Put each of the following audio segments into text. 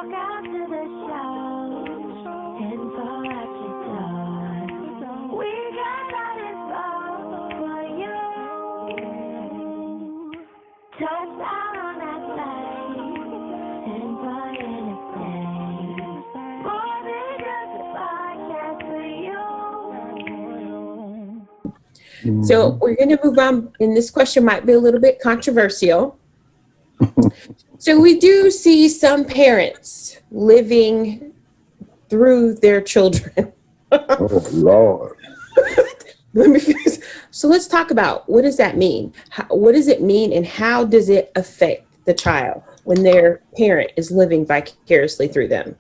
walk out to the show and fall at your door. We got that info for you. Touchdown on that plane and buy anything. More than just a podcast for you. So we're going to move on, and this question might be a little bit controversial. So we do see some parents living through their children. Oh, Lord. Let me finish. So let's talk about, what does that mean? What does it mean, and how does it affect the child when their parent is living vicariously through them?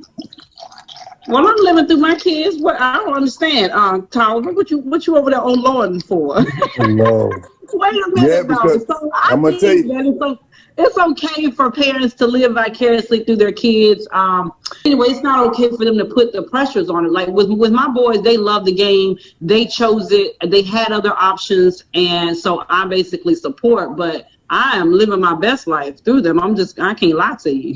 Well, I'm living through my kids. What I don't understand, Tyler, what you over there on Lord for? No. Wait a minute, Yeah, though. because So I'm gonna tell you. It's okay for parents to live vicariously through their kids. Anyway, it's not okay for them to put the pressures on it. Like with my boys, they love the game. They chose it. They had other options, and so I basically support. But I am living my best life through them. I can't lie to you.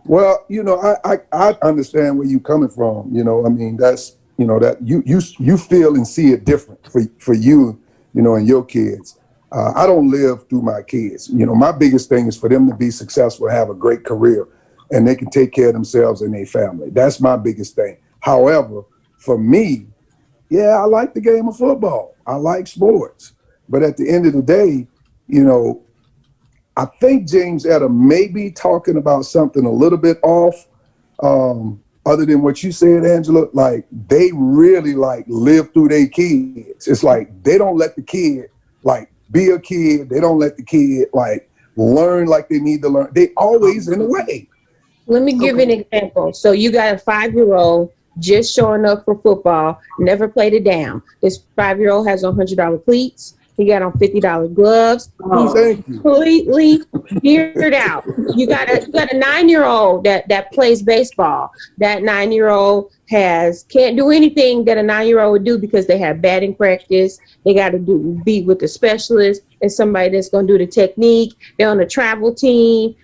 Well, I understand where you're coming from. I mean, that's, that you feel and see it different for you, and your kids. I don't live through my kids. My biggest thing is for them to be successful, have a great career, and they can take care of themselves and their family. That's my biggest thing. However, for me, yeah, I like the game of football. I like sports. But at the end of the day, I think James Etta may be talking about something a little bit off, other than what you said, Angela. Like, they really live through their kids. It's like they don't let the kid be a kid. They don't let the kid learn like they need to learn. They always in the way. Let me give you an example. So you got a 5-year-old just showing up for football, never played it down. This 5-year-old has on $100 cleats. He got on $50 gloves. He's completely geared out. You got a 9-year-old that plays baseball. That 9-year-old can't do anything that a 9-year-old would do because they have batting practice. They got to be with the specialist and somebody that's going to do the technique. They're on a travel team.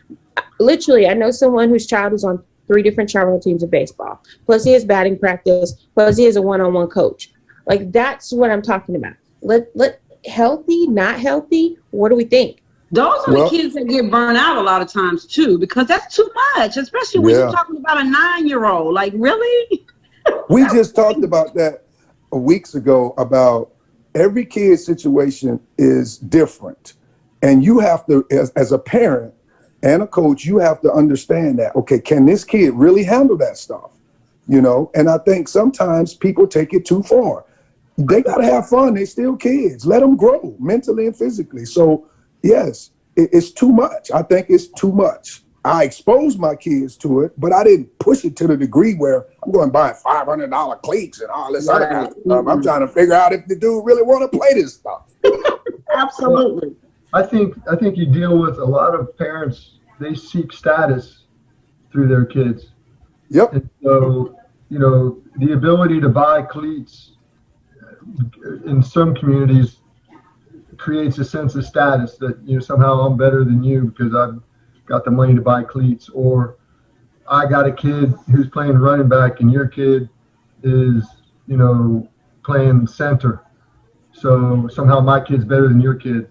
Literally, I know someone whose child is on 3 different travel teams of baseball. Plus, he has batting practice. Plus, he has a one-on-one coach. Like, that's what I'm talking about. Healthy, not healthy, what do we think? Those are the kids that get burned out a lot of times too, because that's too much, especially when you're talking about a 9-year-old. Like, really? We just talked about that weeks ago, about every kid's situation is different. And you have to, as a parent and a coach, you have to understand that, okay, can this kid really handle that stuff? And I think sometimes people take it too far. They got to have fun. They're still kids. Let them grow mentally and physically. So, yes, it's too much. I think it's too much. I exposed my kids to it, but I didn't push it to the degree where I'm going to buy $500 cleats and all this other kind of stuff. I'm trying to figure out if the dude really want to play this stuff. Absolutely. I think you deal with a lot of parents. They seek status through their kids. Yep. And so, the ability to buy cleats in some communities creates a sense of status that somehow I'm better than you because I've got the money to buy cleats, or I got a kid who's playing running back and your kid is playing center, so somehow my kid's better than your kid.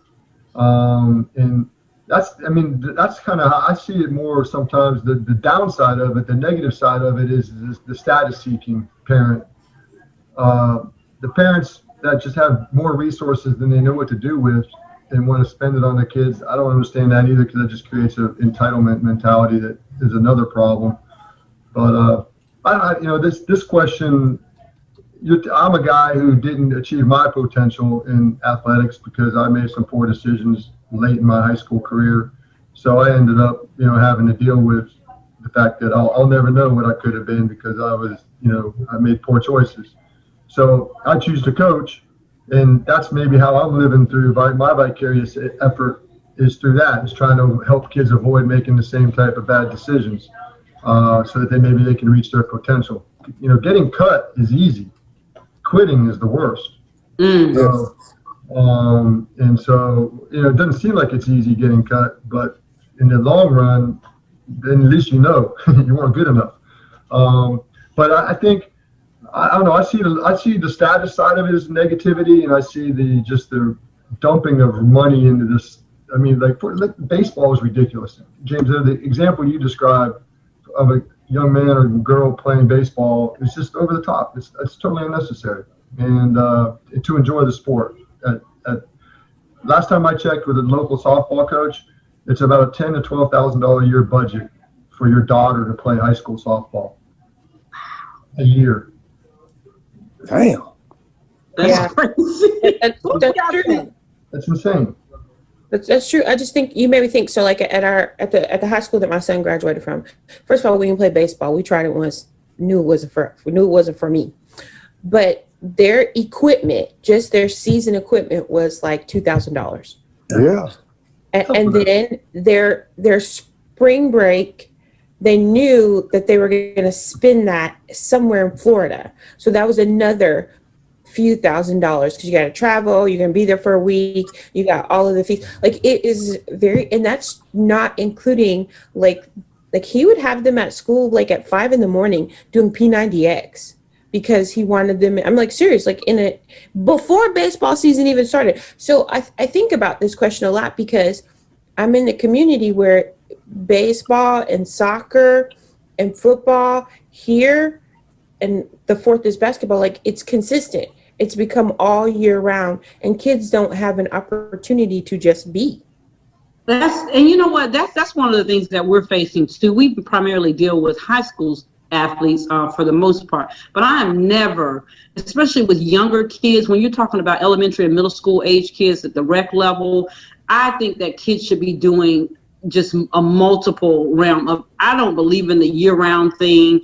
And that's kind of how I see it more sometimes. The downside of it, the negative side of it, is the status seeking parent. The parents that just have more resources than they know what to do with and want to spend it on their kids, I don't understand that either, because it just creates an entitlement mentality that is another problem. But this question, I'm a guy who didn't achieve my potential in athletics because I made some poor decisions late in my high school career. So I ended up, having to deal with the fact that I'll never know what I could have been because I made poor choices. So I choose to coach, and that's maybe how I'm living through my vicarious effort, is through that, is trying to help kids avoid making the same type of bad decisions, so that they can reach their potential. Getting cut is easy. Quitting is the worst. So, it doesn't seem like it's easy getting cut, but in the long run, then at least you know you weren't good enough. But I think, I don't know. I see the status side of it as negativity, and I see the dumping of money into this. I mean, like baseball is ridiculous. James, the example you described of a young man or girl playing baseball is just over the top. It's totally unnecessary, and to enjoy the sport. Last time I checked with a local softball coach, it's about a $10,000 to $12,000 a year budget for your daughter to play high school softball a year. Damn. That's crazy. That's true. That's insane. That's true. I just think you made me think. So, like at the high school that my son graduated from, first of all, we didn't play baseball. We tried it once, knew it wasn't for me. But their equipment, just their season equipment, was like $2,000. Yeah. And then their spring break, they knew that they were going to spend that somewhere in Florida. So that was another few $1,000s because you got to travel, you're going to be there for a week, you got all of the fees. Like it is and that's not including like he would have them at school like at 5 a.m. doing P90X because he wanted them. I'm like, serious, like before baseball season even started. So I think about this question a lot because I'm in the community where baseball and soccer and football here, and the fourth is basketball, like it's consistent. It's become all year round, and kids don't have an opportunity to just be. And you know what? That's one of the things that we're facing too. We primarily deal with high school athletes for the most part, but I am never, especially with younger kids, when you're talking about elementary and middle school age kids at the rec level, I think that kids should be doing just a multiple realm of, I don't believe in the year-round thing.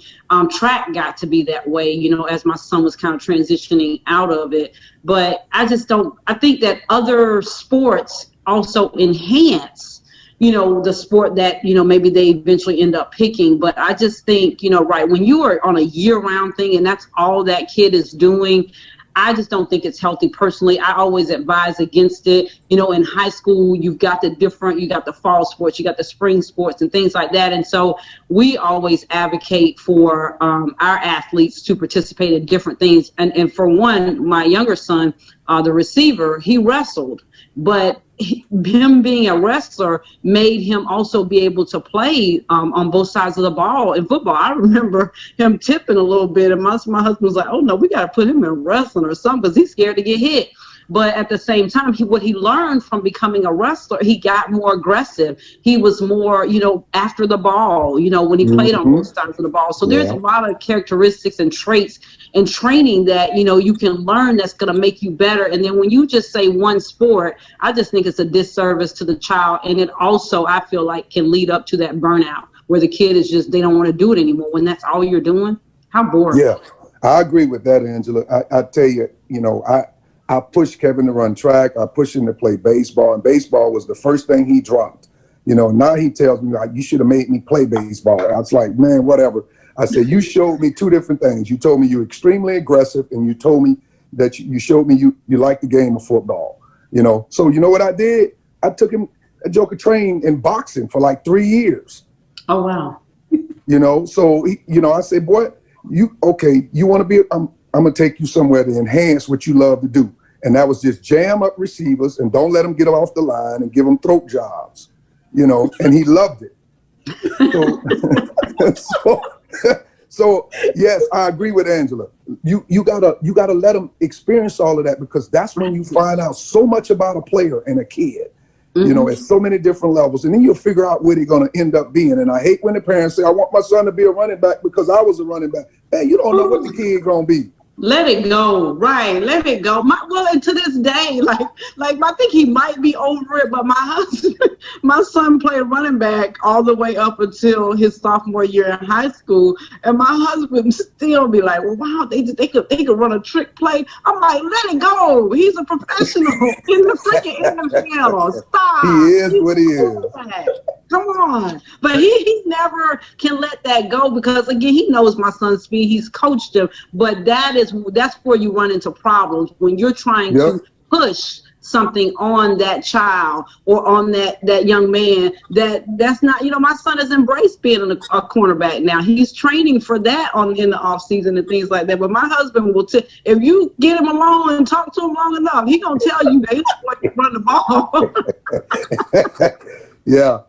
Track got to be that way, you know, as my son was kind of transitioning out of it. But I think that other sports also enhance, you know, the sport that, you know, maybe they eventually end up picking. But I just think, you know, right, when you are on a year-round thing and that's all that kid is doing, I just don't think it's healthy personally. I always advise against it. You know, in high school, you got the fall sports, you got the spring sports and things like that. And so we always advocate for our athletes to participate in different things. And for one, my younger son, the receiver, he wrestled, but him being a wrestler made him also be able to play on both sides of the ball in football. I remember him tipping a little bit, and my husband was like, oh no, we got to put him in wrestling or something because he's scared to get hit. But at the same time, what he learned from becoming a wrestler, he got more aggressive. He was more, you know, after the ball, you know, when he played on both sides of the ball. So there's a lot of characteristics and traits and training that, you know, you can learn that's going to make you better. And then when you just say one sport, I just think it's a disservice to the child. And it also, I feel like, can lead up to that burnout where the kid is just, they don't want to do it anymore when that's all you're doing. How boring. Yeah, I agree with that, Angela. I tell you, you know, I pushed Kevin to run track. I pushed him to play baseball, and baseball was the first thing he dropped. You know, now he tells me, like, you should have made me play baseball. I was like, man, whatever. I said, you showed me two different things. You told me you're extremely aggressive, and you told me that you showed me you like the game of football. You know, so you know what I did? I took him a Joker train in boxing for like 3 years. Oh, wow. You know, so, you know, I said, boy, you want to be, I'm going to take you somewhere to enhance what you love to do. And that was just jam up receivers and don't let them get off the line and give them throat jobs, you know, and he loved it. So yes, I agree with Angela. You gotta let them experience all of that, because that's when you find out so much about a player and a kid, you know, at so many different levels. And then you'll figure out where they're going to end up being. And I hate when the parents say, I want my son to be a running back because I was a running back. Hey, you don't know what the kid going to be. Let it go, right? Let it go. And to this day, like I think he might be over it. But my son played running back all the way up until his sophomore year in high school, and my husband still be like, "Well, wow, they could run a trick play." I'm like, "Let it go. He's a professional in the freaking NFL. Stop. He is what he is. Come on." But he never can let that go, because again, he knows my son's speed. He's coached him, but that's where you run into problems when you're trying to push something on that child or on that young man that's not, my son has embraced being a cornerback now. He's training for that in the off season and things like that. But my husband will if you get him alone and talk to him long enough, he gonna tell you that he don't want to run the ball. Yeah.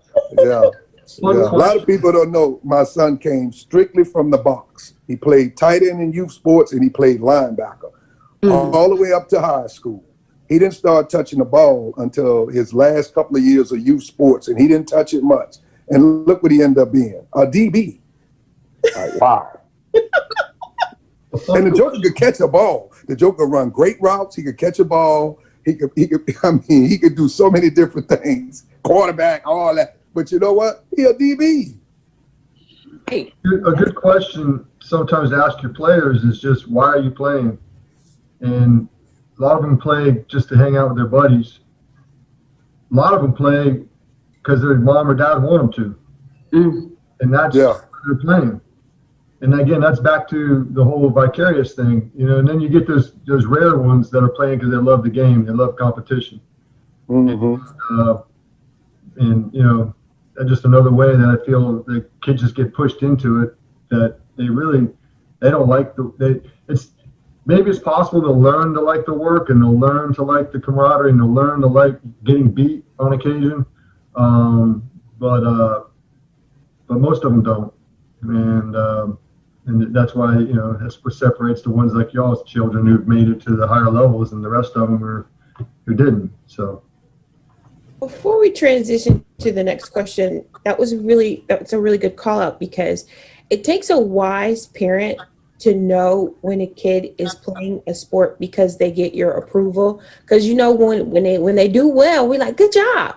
A lot of people don't know my son came strictly from the box. He played tight end in youth sports and he played linebacker all the way up to high school. He didn't start touching the ball until his last couple of years of youth sports, and he didn't touch it much. And look what he ended up being, a DB. Wow. And the Joker could catch a ball. The Joker could run great routes. He could catch a ball. He could do so many different things. Quarterback, all that. But you know what? He a DB. Hey. A good question sometimes to ask your players is just, why are you playing? And a lot of them play just to hang out with their buddies. A lot of them play because their mom or dad want them to. And that's why they're playing. And again, that's back to the whole vicarious thing, and then you get those rare ones that are playing because they love the game, they love competition. And that's just another way that I feel the kids just get pushed into it, that they don't like maybe it's possible they'll learn to like the work, and they'll learn to like the camaraderie, and they'll learn to like getting beat on occasion. But most of them don't. And that's why, that's what separates the ones like y'all's children who've made it to the higher levels, and the rest of them who didn't. So before we transition to the next question, that's a really good call out, because it takes a wise parent to know when a kid is playing a sport because they get your approval. Because when they do well, we're like, good job.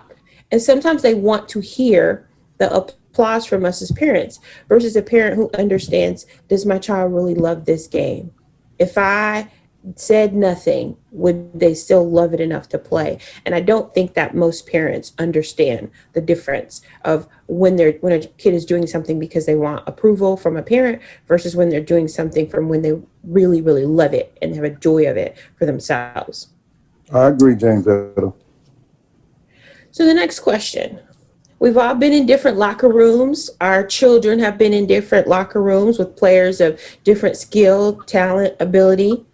And sometimes they want to hear the applause from us as parents, versus a parent who understands, does my child really love this game? If I said nothing, would they still love it enough to play? And I don't think that most parents understand the difference of when a kid is doing something because they want approval from a parent versus when they're doing something from when they really, really love it and have a joy of it for themselves. I agree, James. So the next question. We've all been in different locker rooms. Our children have been in different locker rooms with players of different skill, talent, ability.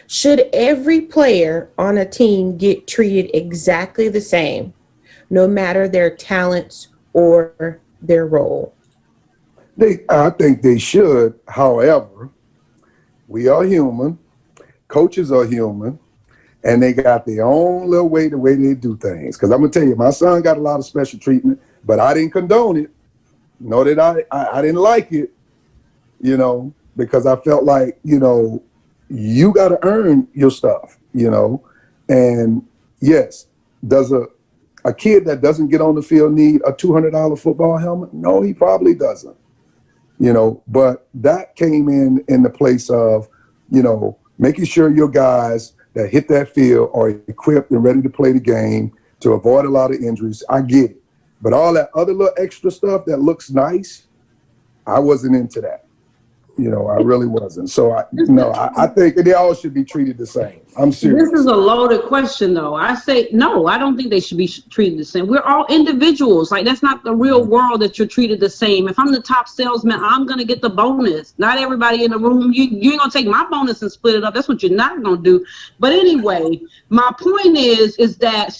Should every player on a team get treated exactly the same, no matter their talents or their role? I think they should. However, we are human. Coaches are human. And they got their own little way, the way they do things. Because I'm going to tell you, my son got a lot of special treatment, but I didn't condone it. Nor did I didn't like it, because I felt like, you got to earn your stuff, And yes, does a kid that doesn't get on the field need a $200 football helmet? No, he probably doesn't, But that came in the place of, making sure your guys that hit that field are equipped and ready to play the game to avoid a lot of injuries. I get it. But all that other little extra stuff that looks nice, I wasn't into that. I really wasn't. So I think they all should be treated the same. I'm serious. This is a loaded question, though. I say, no, I don't think they should be treated the same. We're all individuals. Like, that's not the real world that you're treated the same. If I'm the top salesman, I'm going to get the bonus. Not everybody in the room. You ain't going to take my bonus and split it up. That's what you're not going to do. But anyway, my point is that,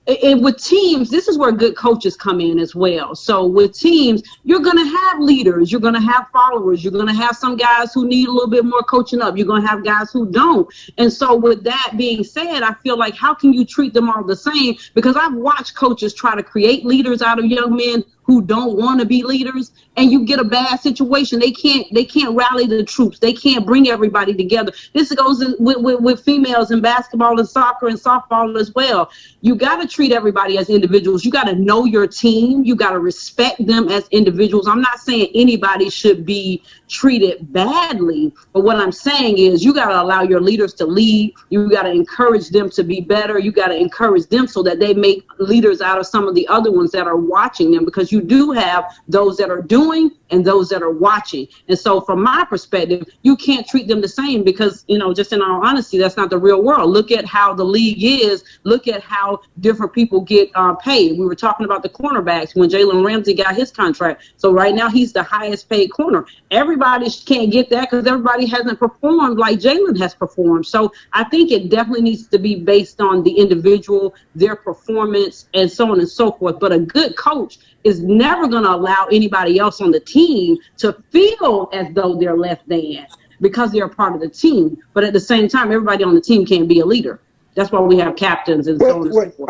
and with teams, this is where good coaches come in as well. So with teams, you're going to have leaders. You're going to have followers. You're going to have some guys who need a little bit more coaching up. You're going to have guys who don't. And so with that being said, I feel like, how can you treat them all the same? Because I've watched coaches try to create leaders out of young men who don't want to be leaders, and you get a bad situation. They can't rally the troops. They can't bring everybody together. This goes with females in basketball and soccer and softball as well. You got to treat everybody as individuals. You got to know your team. You got to respect them as individuals. I'm not saying anybody should be treated badly, but what I'm saying is you got to allow your leaders to lead. You got to encourage them to be better. You got to encourage them so that they make leaders out of some of the other ones that are watching them, because you do have those that are doing and those that are watching. And so from my perspective, you can't treat them the same because, just in all honesty, that's not the real world. Look at how the league is. Look at how different people get paid. We were talking about the cornerbacks when Jalen Ramsey got his contract. So right now he's the highest paid corner. Everybody can't get that because everybody hasn't performed like Jalen has performed. So I think it definitely needs to be based on the individual, their performance, and so on and so forth. But a good coach is never going to allow anybody else on the team to feel as though they're less than because they're a part of the team. But at the same time, everybody on the team can't be a leader. That's why we have captains and so on and so forth.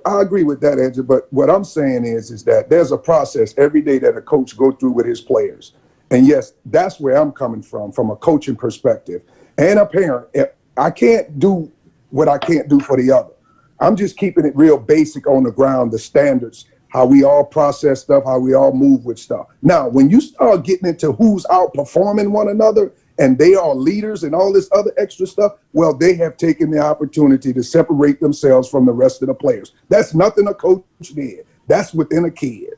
I agree with that, Andrew. But what I'm saying is that there's a process every day that a coach go through with his players. And yes, that's where I'm coming from a coaching perspective. And a parent, I can't do what I can't do for the other. I'm just keeping it real basic on the ground, the standards, how we all process stuff, how we all move with stuff. Now, when you start getting into who's outperforming one another and they are leaders and all this other extra stuff, well, they have taken the opportunity to separate themselves from the rest of the players. That's nothing a coach did. That's within a kid.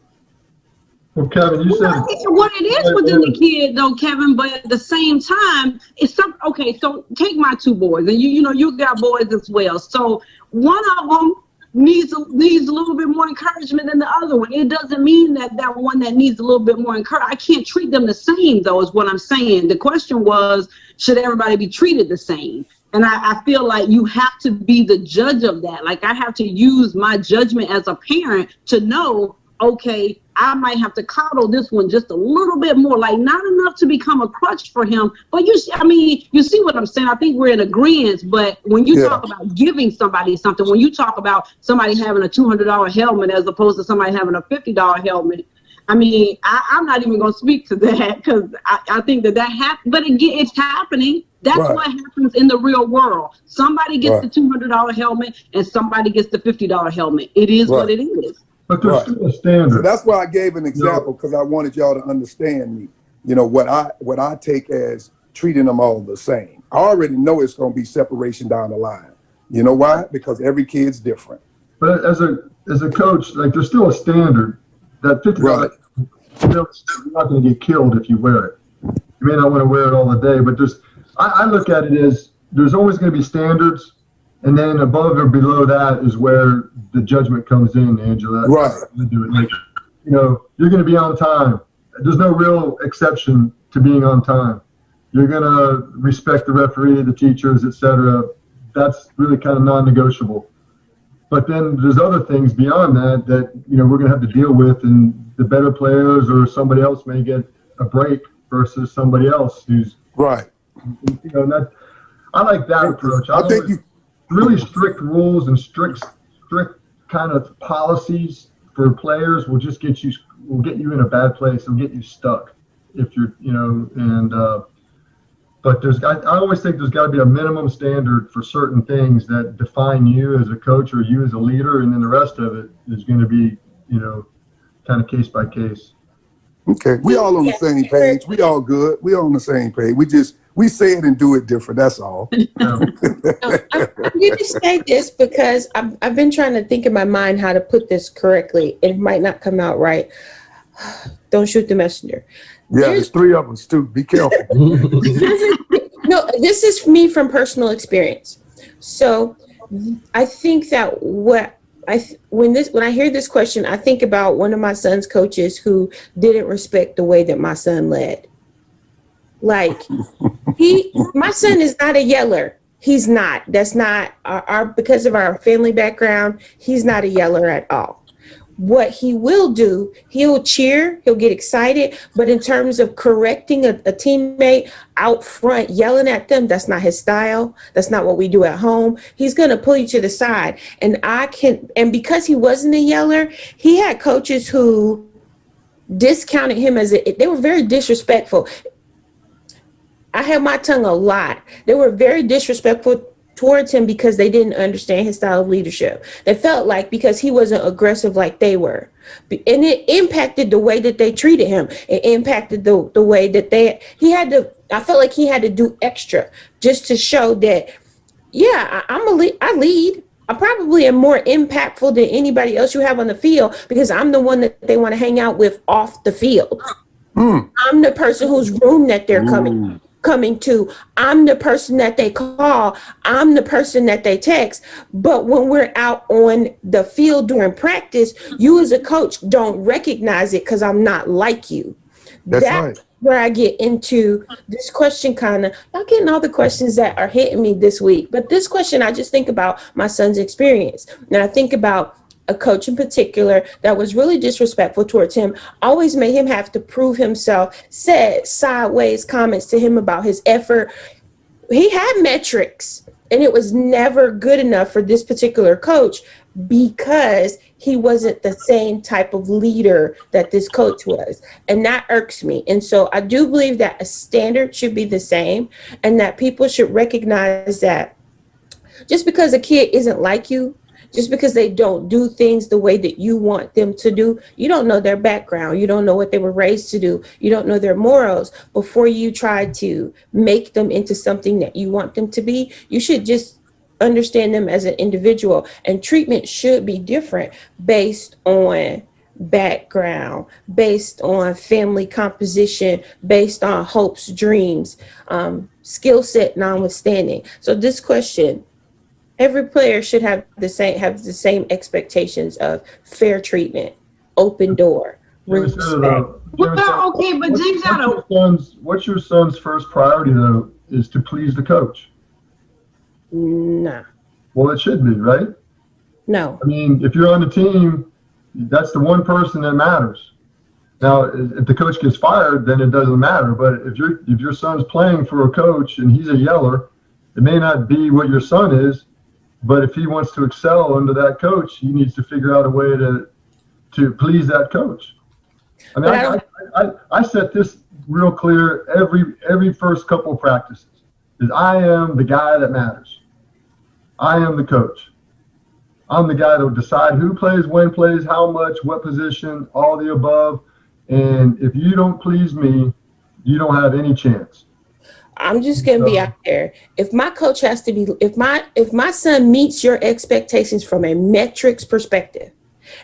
Well, Kevin, you said what it is within the kid, though, Kevin. But at the same time, it's okay. So take my two boys, and you got boys as well. So one of them needs a little bit more encouragement than the other one. It doesn't mean that one that needs a little bit more encouragement, I can't treat them the same, though, is what I'm saying. The question was, should everybody be treated the same? And I feel like you have to be the judge of that. Like I have to use my judgment as a parent to know, okay, I might have to coddle this one just a little bit more, like not enough to become a crutch for him. But you see what I'm saying? I think we're in agreement. But when you talk about giving somebody something, when you talk about somebody having a $200 helmet as opposed to somebody having a $50 helmet, I'm not even going to speak to that because I think that happens. But again, it's happening. That's what happens in the real world. Somebody gets the $200 helmet and somebody gets the $50 helmet. It is what it is. But there's still a standard. So that's why I gave an example because I wanted y'all to understand me. What I take as treating them all the same. I already know it's going to be separation down the line. You know why? Because every kid's different. But as a coach, like there's still a standard that $50. You're not going to get killed if you wear it. You may not want to wear it all the day, but I look at it as there's always going to be standards. And then above or below that is where the judgment comes in, Angela. Right. Like, you're going to be on time. There's no real exception to being on time. You're going to respect the referee, the teachers, etc. That's really kind of non-negotiable. But then there's other things beyond that we're going to have to deal with, and the better players or somebody else may get a break versus somebody else who's right. I like that approach. I think really strict rules and strict kind of policies for players will get you in a bad place. It'll get you stuck if you're, but I always think there's got to be a minimum standard for certain things that define you as a coach or you as a leader. And then the rest of it is going to be, kind of case by case. Okay. We all on the same page. We all good. We all on the same page. We say it and do it different. That's all. I'm going to say this because I've been trying to think in my mind how to put this correctly. It might not come out right. Don't shoot the messenger. Yeah, there's three of us too. Be careful. No, this is me from personal experience. So I think that when I hear this question, I think about one of my son's coaches who didn't respect the way that my son led. Like my son is not a yeller. He's not. That's not because of our family background. He's not a yeller at all. What he will do, he'll cheer, he'll get excited. But in terms of correcting a teammate out front, yelling at them, that's not his style. That's not what we do at home. He's going to pull you to the side. And because he wasn't a yeller, he had coaches who discounted him they were very disrespectful. I held my tongue a lot. They were very disrespectful towards him because they didn't understand his style of leadership. They felt like because he wasn't aggressive like they were. And it impacted the way that they treated him. It impacted the way that I felt like he had to do extra just to show that, yeah, I lead. I probably am more impactful than anybody else you have on the field because I'm the one that they want to hang out with off the field. I'm the person whose room that they're coming to. I'm the person that they call. I'm the person that they text. But when we're out on the field during practice, you as a coach don't recognize it because I'm not like you. That's right. Where I get into this question kind of, y'all getting all the questions that are hitting me this week. But this question, I just think about my son's experience. And I think about a coach in particular that was really disrespectful towards him, always made him have to prove himself, said sideways comments to him about his effort. He had metrics, and it was never good enough for this particular coach because he wasn't the same type of leader that this coach was. And that irks me. And so I do believe that a standard should be the same and that people should recognize that just because a kid isn't like you, just because they don't do things the way that you want them to do, you don't know their background. You don't know what they were raised to do. You don't know their morals. Before you try to make them into something that you want them to be, you should just understand them as an individual. And treatment should be different based on background, based on family composition, based on hopes, dreams, skill set notwithstanding. So this question, every player should have the same expectations of fair treatment, open door, respect. Well, okay, but James, what's your son's first priority though? Is to please the coach? Nah. Well, it should be, right? No. I mean, if you're on the team, that's the one person that matters. Now, if the coach gets fired, then it doesn't matter. But if your son's playing for a coach and he's a yeller, it may not be what your son is. But if he wants to excel under that coach, he needs to figure out a way to please that coach. I mean, I set this real clear every first couple of practices. Is I am the guy that matters. I am the coach. I'm the guy that will decide who plays, when plays, how much, what position, all the above. And if you don't please me, you don't have any chance. I'm just going to be out there. If my coach has to be, if my son meets your expectations from a metrics perspective,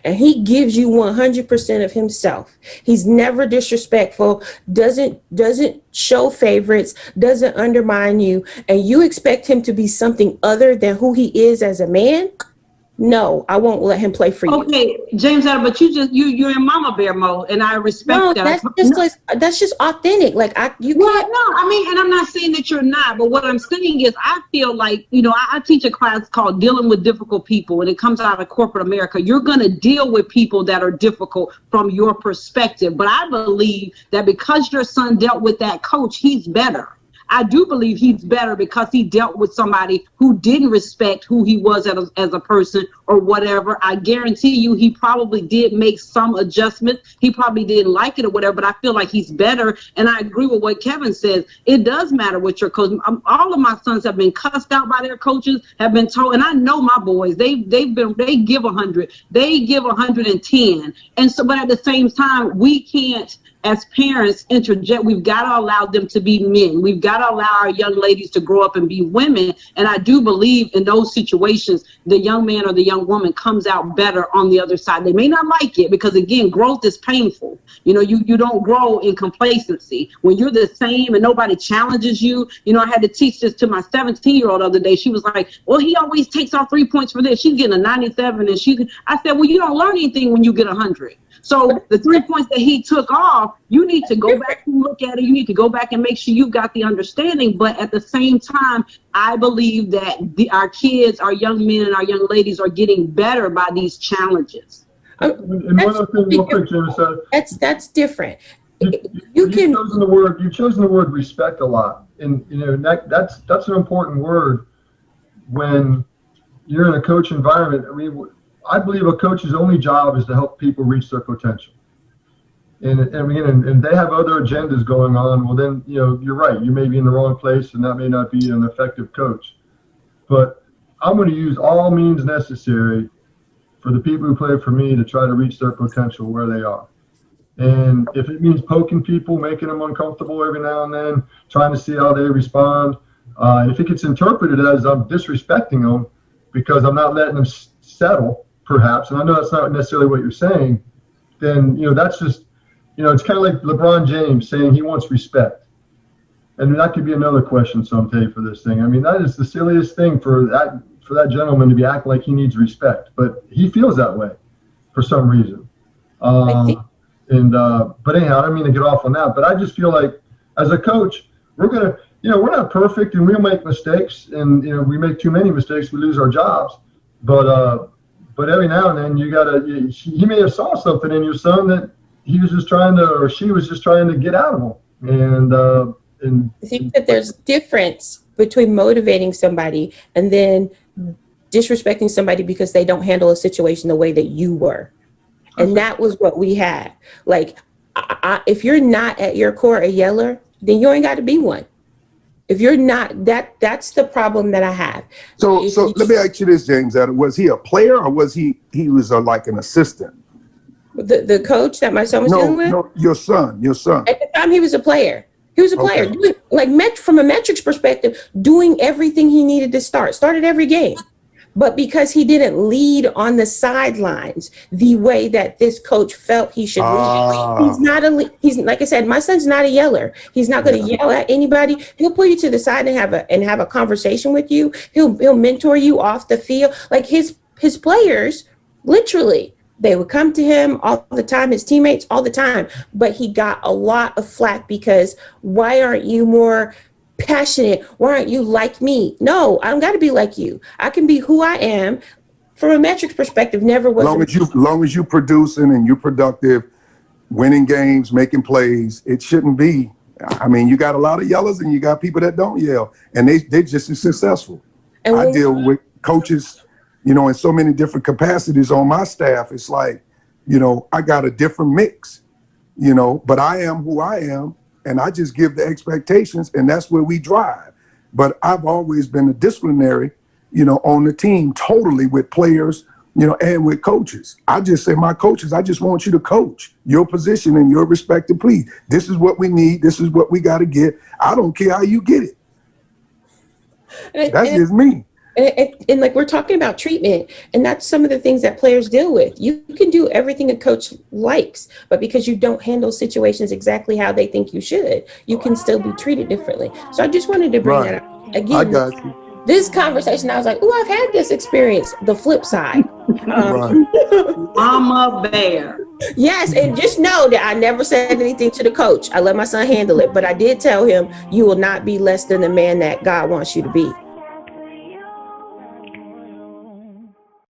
and he gives you 100% of himself, he's never disrespectful, doesn't show favorites, doesn't undermine you, and you expect him to be something other than who he is as a man, no, I won't let him play for you. Okay, James, but you're in mama bear mode, and I respect that. That's just authentic. Like can't. No, I mean, and I'm not saying that you're not, but what I'm saying is, I feel like, I teach a class called Dealing with Difficult People, and it comes out of corporate America. You're going to deal with people that are difficult from your perspective, but I believe that because your son dealt with that coach, he's better. I do believe he's better because he dealt with somebody who didn't respect who he was as a person or whatever. I guarantee you he probably did make some adjustments. He probably didn't like it or whatever, but I feel like he's better. And I agree with what Kevin says. It does matter what your coach. All of my sons have been cussed out by their coaches, have been told, and I know my boys, they give 100, they give 110. And so, but at the same time, we can't, as parents, interject. We've got to allow them to be men. We've got to allow our young ladies to grow up and be women. And I do believe in those situations, the young man or the young woman comes out better on the other side. They may not like it because, again, growth is painful. You don't grow in complacency. When you're the same and nobody challenges you, I had to teach this to my 17-year-old the other day. She was like, well, he always takes off 3 points for this. She's getting a 97. And I said, well, you don't learn anything when you get 100. So the 3 points that he took off, you need to go back and look at it. You need to go back and make sure you've got the understanding. But at the same time, I believe that our kids, our young men and our young ladies are getting better by these challenges. And one other thing, real quick, James, that's different. You've chosen the word respect a lot, and that's an important word when you're in a coach environment. I mean, I believe a coach's only job is to help people reach their potential. And they have other agendas going on. Well, then, you're right. You may be in the wrong place, and that may not be an effective coach. But I'm going to use all means necessary for the people who play for me to try to reach their potential where they are. And if it means poking people, making them uncomfortable every now and then, trying to see how they respond, if it gets interpreted as I'm disrespecting them, because I'm not letting them settle, perhaps, and I know that's not necessarily what you're saying, then, that's just, it's kind of like LeBron James saying he wants respect. And that could be another question someday for this thing. I mean, that is the silliest thing for that gentleman to be acting like he needs respect, but he feels that way for some reason. But anyhow, I don't mean to get off on that, but I just feel like as a coach, we're not perfect and we'll make mistakes, and, we make too many mistakes, we lose our jobs. But every now and then he may have saw something in your son that he was just trying to, or she was just trying to get out of him. And I think that there's difference between motivating somebody and then disrespecting somebody because they don't handle a situation the way that you were. And that was what we had. Like, if you're not at your core a yeller, then you ain't got to be one. If you're not, that's the problem that I have. So let me ask you this, James. Was he a player or was he was like an assistant? The coach that my son was dealing with? No, your son. At the time, he was a player. He was a player. Okay. From a metrics perspective, doing everything he needed to started every game. But because he didn't lead on the sidelines the way that this coach felt he should lead, he's like I said, my son's not a yeller. He's not going to yell at anybody. He'll pull you to the side and have a conversation with you. He'll mentor you off the field. Like his players, literally, they would come to him all the time, his teammates all the time. But he got a lot of flack because why aren't you more passionate? Why aren't you like me? No, I don't got to be like you. I can be who I am. From a metrics perspective, never was. Long as you producing and you're productive, winning games, making plays, it shouldn't be. I mean, you got a lot of yellers and you got people that don't yell, and they just as successful. And I deal with coaches, in so many different capacities on my staff. It's like, I got a different mix, but I am who I am. And I just give the expectations, and that's where we drive. But I've always been a disciplinary, on the team, totally with players, and with coaches. I just say, my coaches, I just want you to coach your position and your respective please. This is what we need. This is what we got to get. I don't care how you get it. That's just me. And like we're talking about treatment, and that's some of the things that players deal with. You can do everything a coach likes, but because you don't handle situations exactly how they think you should, you can still be treated differently. So I just wanted to bring that up again. I got you. This conversation, I was like, "Oh, I've had this experience." The flip side, I'm a bear. Yes, and just know that I never said anything to the coach. I let my son handle it, but I did tell him, "You will not be less than the man that God wants you to be."